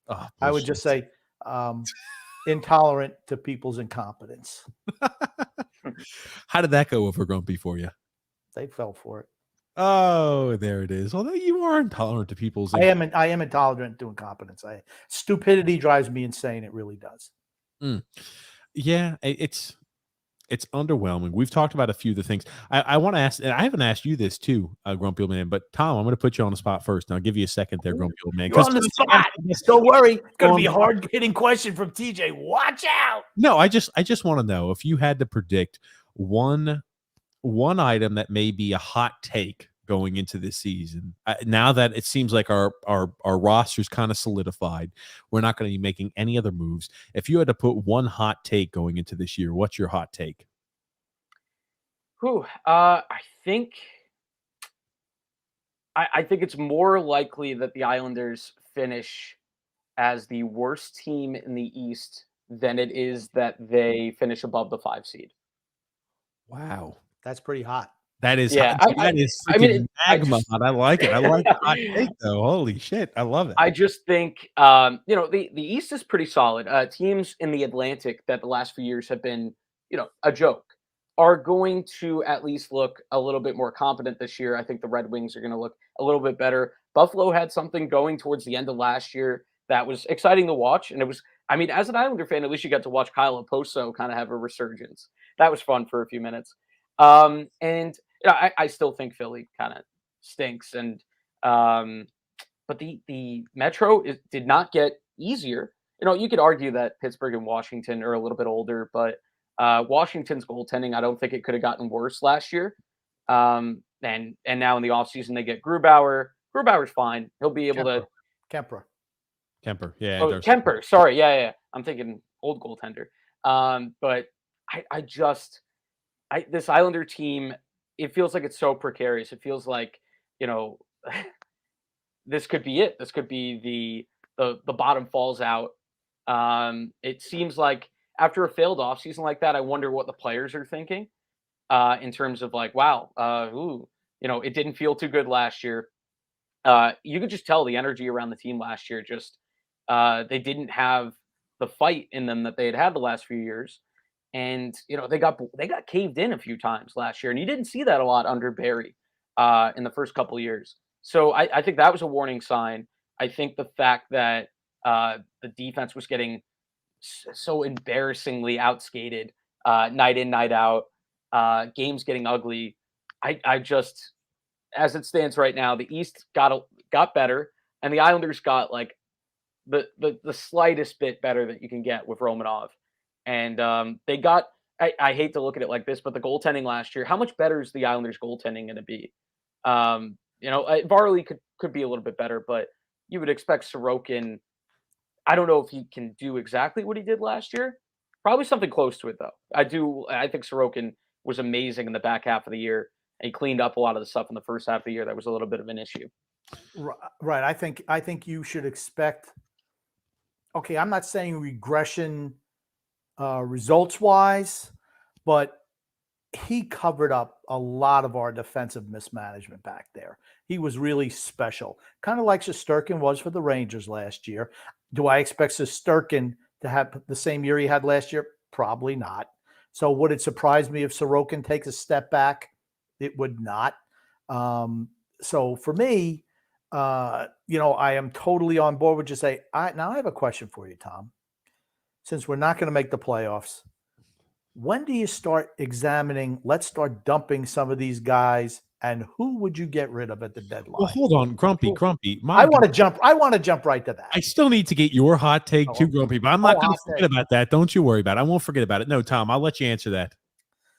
Oh, I would just say intolerant to people's incompetence. How did that go over Grumpy for you? They fell for it. Oh, there it is. Although you are intolerant to people's I am intolerant to incompetence. Stupidity drives me insane. It really does. Yeah, it's underwhelming. We've talked about a few of the things. I want to ask, and I haven't asked you this too, Grumpy Old Man, but Tom, I'm going to put you on the spot first, and I'll give you a second there, Grumpy Old Man. You're on the spot. Don't worry. It's going to be a hard-hitting question from TJ. Watch out. No, I just want to know if you had to predict one item that may be a hot take going into this season. Now that it seems like our roster's kind of solidified, we're not going to be making any other moves. If you had to put one hot take going into this year, what's your hot take? I think it's more likely that the Islanders finish as the worst team in the East than it is that they finish above the 5 seed. Wow. That's pretty hot. That is Yeah, that is freaking magma. I like it. I like the hot take though. Holy shit. I love it. I just think the East is pretty solid. Teams in the Atlantic that the last few years have been, a joke are going to at least look a little bit more competent this year. I think the Red Wings are going to look a little bit better. Buffalo had something going towards the end of last year that was exciting to watch. And it was, as an Islander fan, at least you got to watch Kyle Oposo kind of have a resurgence. That was fun for a few minutes. And I still think Philly kind of stinks. And but the Metro did not get easier. You could argue that Pittsburgh and Washington are a little bit older, but Washington's goaltending, I don't think it could have gotten worse last year. And now in the offseason, they get Grubauer. Grubauer's fine. He'll be able to. Kemper. Yeah. Oh, Kemper. Sorry. Yeah. I'm thinking old goaltender. But this Islander team, it feels like it's so precarious. It feels like, this could be it. This could be the bottom falls out. It seems like after a failed offseason like that, I wonder what the players are thinking in terms of like, wow, it didn't feel too good last year. You could just tell the energy around the team last year. Just they didn't have the fight in them that they had the last few years, and they got caved in a few times last year, and you didn't see that a lot under Barry in the first couple of years. So I think that was a warning sign. I think the fact that the defense was getting so embarrassingly outskated night in, night out, games getting ugly. I just, as it stands right now, the East got better, and the Islanders got like the slightest bit better that you can get with Romanov. And they got, I hate to look at it like this, but the goaltending last year, how much better is the Islanders goaltending going to be? Varley could be a little bit better, but you would expect Sorokin. I don't know if he can do exactly what he did last year. Probably something close to it, though. I think Sorokin was amazing in the back half of the year, and he cleaned up a lot of the stuff in the first half of the year that was a little bit of an issue. Right. I think you should expect. Okay, I'm not saying regression results-wise, but he covered up a lot of our defensive mismanagement back there. He was really special, kind of like Shesterkin was for the Rangers last year. Do I expect Shesterkin to have the same year he had last year? Probably not. So would it surprise me if Sorokin takes a step back? It would not. So for me, I am totally on board with just say, now I have a question for you, Tom. Since we're not going to make the playoffs, when do you start examining, let's start dumping some of these guys, and who would you get rid of at the deadline? Well, hold on, Grumpy. I want to jump right to that. I still need to get your hot take too, Grumpy, but I'm not going to forget about that. Don't you worry about it. I won't forget about it. No, Tom, I'll let you answer that.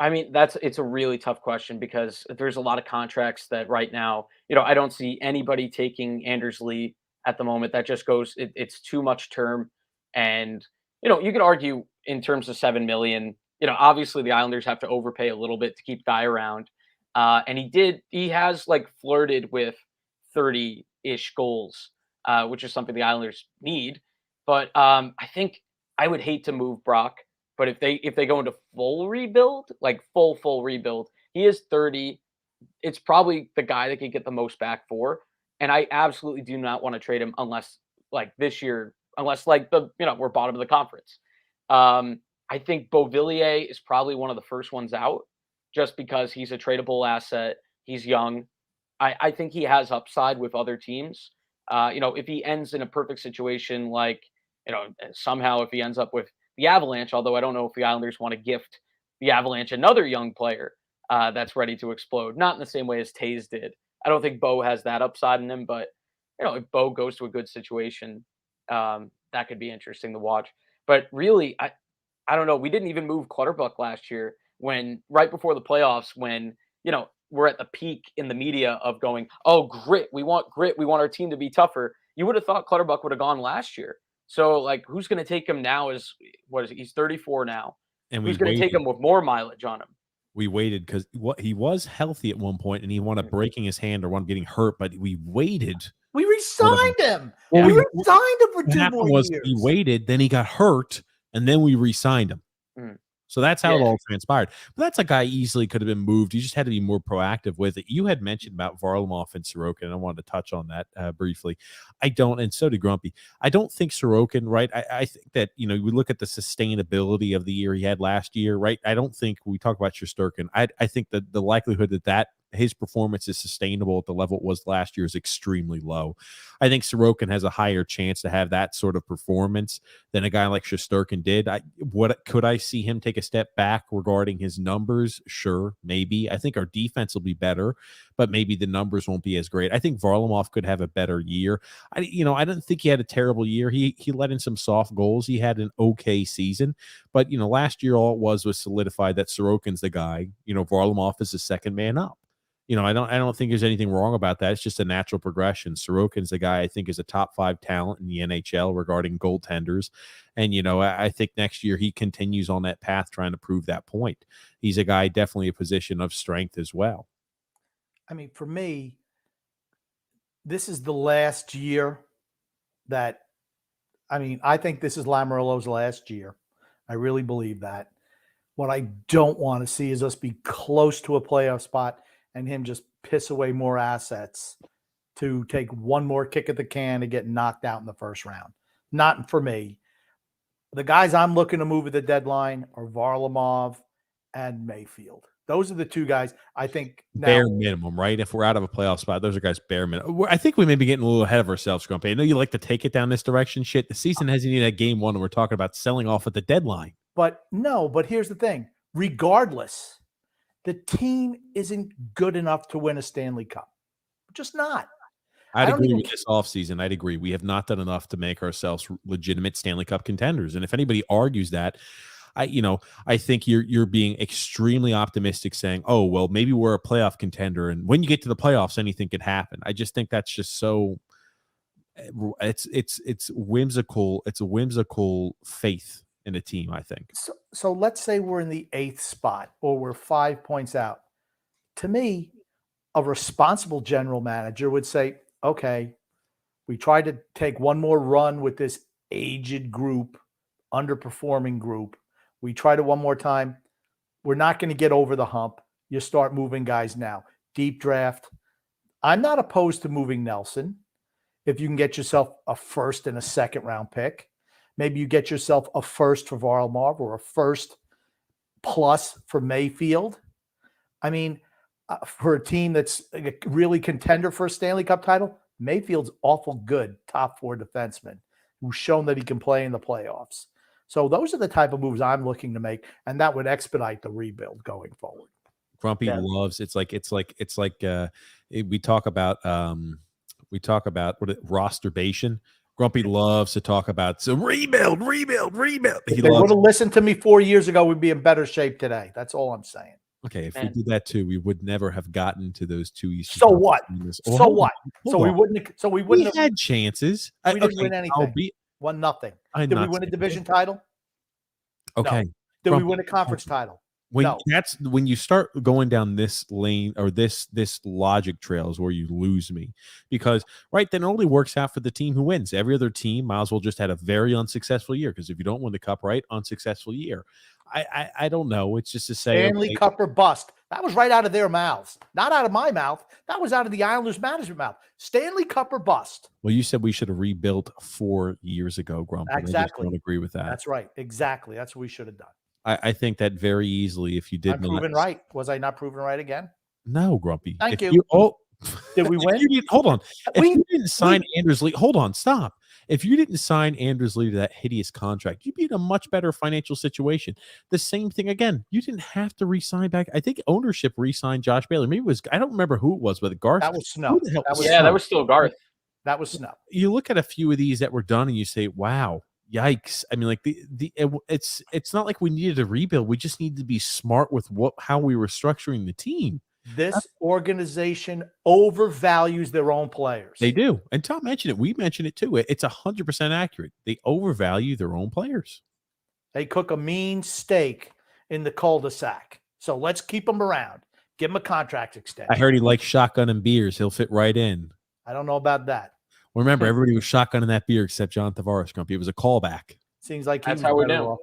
It's a really tough question because there's a lot of contracts that right now, I don't see anybody taking Anders Lee at the moment. That just goes, it's too much term. And, you could argue in terms of $7 million, obviously the Islanders have to overpay a little bit to keep Guy around. And he has like flirted with 30-ish goals, which is something the Islanders need. But I think I would hate to move Brock. But if they go into full rebuild, like full rebuild, he is 30. It's probably the guy that could get the most back for. And I absolutely do not want to trade him unless like this year unless like we're bottom of the conference. I think Beauvillier is probably one of the first ones out, just because he's a tradable asset. He's young. I think he has upside with other teams. If he ends in a perfect situation, like somehow if he ends up with the Avalanche, although I don't know if the Islanders want to gift the Avalanche another young player that's ready to explode, not in the same way as Taze did. I don't think Bo has that upside in him, but if Bo goes to a good situation, that could be interesting to watch. But really, I don't know. We didn't even move Clutterbuck last year when right before the playoffs, when we're at the peak in the media of going, oh, grit. We want our team to be tougher. You would have thought Clutterbuck would have gone last year. So like, who's going to take him now? He's 34 now. And who's going to take him with more mileage on him? We waited because he was healthy at one point, and he wound up breaking his hand or wound up getting hurt. But we waited. We re-signed him. Well, we re-signed him for 2 more years. He waited, then he got hurt, and then we re-signed him. So that's how it all transpired. But that's a guy easily could have been moved. You just had to be more proactive with it. You had mentioned about Varlamov and Sorokin, and I wanted to touch on that briefly. I don't, and so did Grumpy. I don't think Sorokin, right? I think that, we look at the sustainability of the year he had last year, right? I don't think we talk about Shesterkin. I think that the likelihood that his performance is sustainable at the level it was last year is extremely low. I think Sorokin has a higher chance to have that sort of performance than a guy like Shesterkin did. Could I see him take a step back regarding his numbers? Sure, maybe. I think our defense will be better, but maybe the numbers won't be as great. I think Varlamov could have a better year. I didn't think he had a terrible year. He let in some soft goals. He had an okay season, but last year all it was solidified that Sorokin's the guy. Varlamov is the second man up. I don't think there's anything wrong about that. It's just a natural progression. Sorokin's the guy I think is a top 5 talent in the NHL regarding goaltenders. And, I think next year he continues on that path trying to prove that point. He's a guy definitely a position of strength as well. I mean, for me, this is the last year that, I think this is Lamoriello's last year. I really believe that. What I don't want to see is us be close to a playoff spot and him just piss away more assets to take one more kick at the can to get knocked out in the first round. Not for me. The guys I'm looking to move at the deadline are Varlamov and Mayfield. Those are the two guys I think now, bare minimum, right? If we're out of a playoff spot, those are guys bare minimum. I think we may be getting a little ahead of ourselves, Grumpy. I know you like to take it down this direction. Shit, the season hasn't even had game one, and we're talking about selling off at the deadline. But here's the thing. Regardless, the team isn't good enough to win a Stanley Cup. Just not. I'd agree with this offseason. I'd agree. We have not done enough to make ourselves legitimate Stanley Cup contenders. And if anybody argues that, I think you're being extremely optimistic saying, oh, well, maybe we're a playoff contender. And when you get to the playoffs, anything could happen. I just think that's just so it's whimsical. It's a whimsical faith in a team, I think. So let's say we're in the 8th spot or we're 5 points out. To me, a responsible general manager would say, okay, we tried to take one more run with this aged group, underperforming group. We tried it one more time. We're not going to get over the hump. You start moving guys now. Deep draft. I'm not opposed to moving Nelson if you can get yourself a first and a second round pick. Maybe you get yourself a first for Varlamov or a first plus for Mayfield. For a team that's a really contender for a Stanley Cup title, Mayfield's awful good, top 4 defenseman who's shown that he can play in the playoffs. So those are the type of moves I'm looking to make, and that would expedite the rebuild going forward. Grumpy loves it's like we talk about rosterbation. Grumpy loves to talk about rebuild. If they would have listened to me 4 years ago, we'd be in better shape today. That's all I'm saying. Okay, if we did that too, we would never have gotten to those 2 Eastern. So what? We wouldn't have had chances. We didn't win anything. Won nothing. Did we win a division title? Okay. No. Did we win a conference title? That's when you start going down this lane or this logic trail is where you lose me, because then it only works out for the team who wins. Every other team might as well just had a very unsuccessful year, because if you don't win the cup, unsuccessful year. I don't know. It's just to say Stanley Cup or bust. That was right out of their mouths, not out of my mouth. That was out of the Islanders management mouth. Stanley Cup or bust. Well, you said we should have rebuilt 4 years ago, Grump. And I just Exactly. don't agree with that. That's right. Exactly. That's what we should have done. I think that very easily, if you did I'm proven right. Was I not proven right again? No, Grumpy. Thank If you. Did we win? Hold on. If you didn't sign Anders Lee, hold on, stop. If you didn't sign Anders Lee to that hideous contract, you'd be in a much better financial situation. The same thing again. You didn't have to re-sign back. I think ownership re-signed Josh Bailey. Maybe it was, I don't remember who it was, but Garth. That was Snow. That was still Garth. That was Snow. You look at a few of these that were done and you say, wow, yikes. I mean, like it's not like we needed to rebuild. We just need to be smart with how we were structuring the team. This organization overvalues their own players. They do. And Tom mentioned it. We mentioned it too. It's 100% accurate. They overvalue their own players. They cook a mean steak in the cul-de-sac. So let's keep them around. Give him a contract extension. I heard he likes shotgun and beers. He'll fit right in. I don't know about that. Well, remember, everybody was shotgunning that beer except John Tavares, Grumpy. It was a callback. Seems like that's how we knew.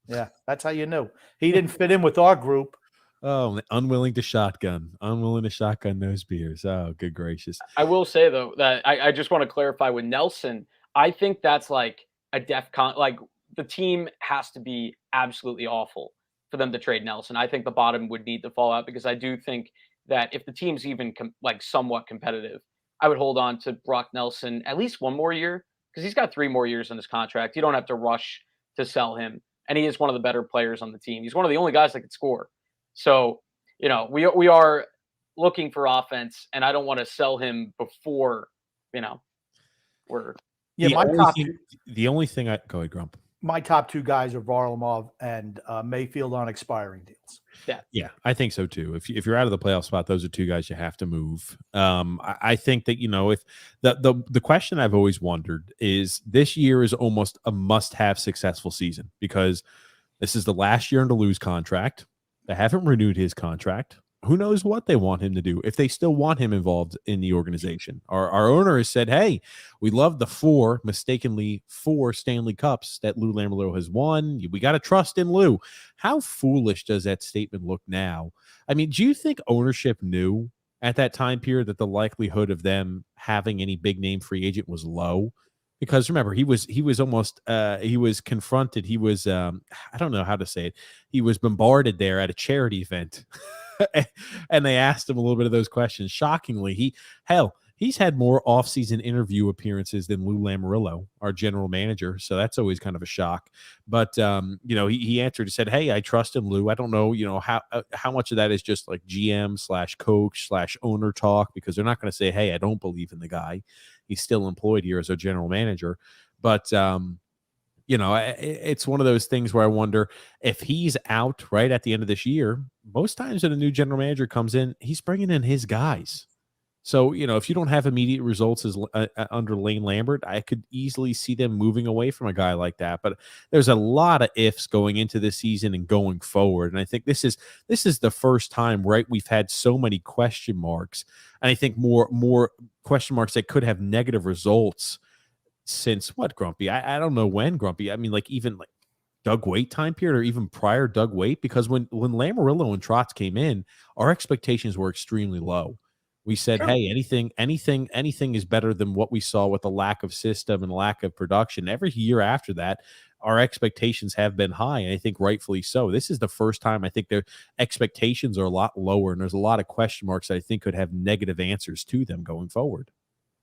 Yeah, that's how you knew. He didn't fit in with our group. Oh, unwilling to shotgun those beers. Oh, good gracious. I will say, though, that I just want to clarify with Nelson. I think that's like a like the team has to be absolutely awful for them to trade Nelson. I think the bottom would need to fall out because I do think that if the team's even like somewhat competitive, I would hold on to Brock Nelson at least one more year because he's got 3 more years on his contract. You don't have to rush to sell him. And he is one of the better players on the team. He's one of the only guys that could score. So, you know, we are looking for offense, and I don't want to sell him before, you know, we're. Yeah, the only thing go ahead, Grump. My top 2 guys are Varlamov and Mayfield on expiring deals. Yeah, I think so too. If you're out of the playoff spot, those are 2 guys you have to move. I think that, you know, if the question I've always wondered is this year is almost a must-have successful season because this is the last year under Lou's contract. They haven't renewed his contract. Who knows what they want him to do if they still want him involved in the organization. Our owner has said, hey, we love the mistakenly four Stanley Cups that Lou Lamoriello has won. We got to trust in Lou. How foolish does that statement look now? I mean, do you think ownership knew at that time period that the likelihood of them having any big name free agent was low? Because remember, he was almost he was confronted. He was I don't know how to say it. He was bombarded there at a charity event, and they asked him a little bit of those questions. Shockingly, he's had more offseason interview appearances than Lou Lamoriello, our general manager. So that's always kind of a shock. But you know, he answered and said, "Hey, I trust him, Lou. I don't know, you know, how much of that is just like GM/coach/owner talk because they're not going to say, hey, I don't believe in the guy." He's still employed here as a general manager. But, you know, it's one of those things where I wonder if he's out right at the end of this year. Most times when a new general manager comes in, he's bringing in his guys. So, you know, if you don't have immediate results as under Lane Lambert, I could easily see them moving away from a guy like that. But there's a lot of ifs going into this season and going forward. And I think this is the first time, right, we've had so many question marks. And I think more question marks that could have negative results since what, Grumpy? I don't know when, Grumpy. I mean, like even like Doug Waite time period or even prior Doug Waite, because when Lamoriello and Trotz came in, our expectations were extremely low. We said, sure, hey, anything is better than what we saw with the lack of system and lack of production. Every year after that, our expectations have been high, and I think rightfully so. This is the first time I think their expectations are a lot lower, and there's a lot of question marks that I think could have negative answers to them going forward.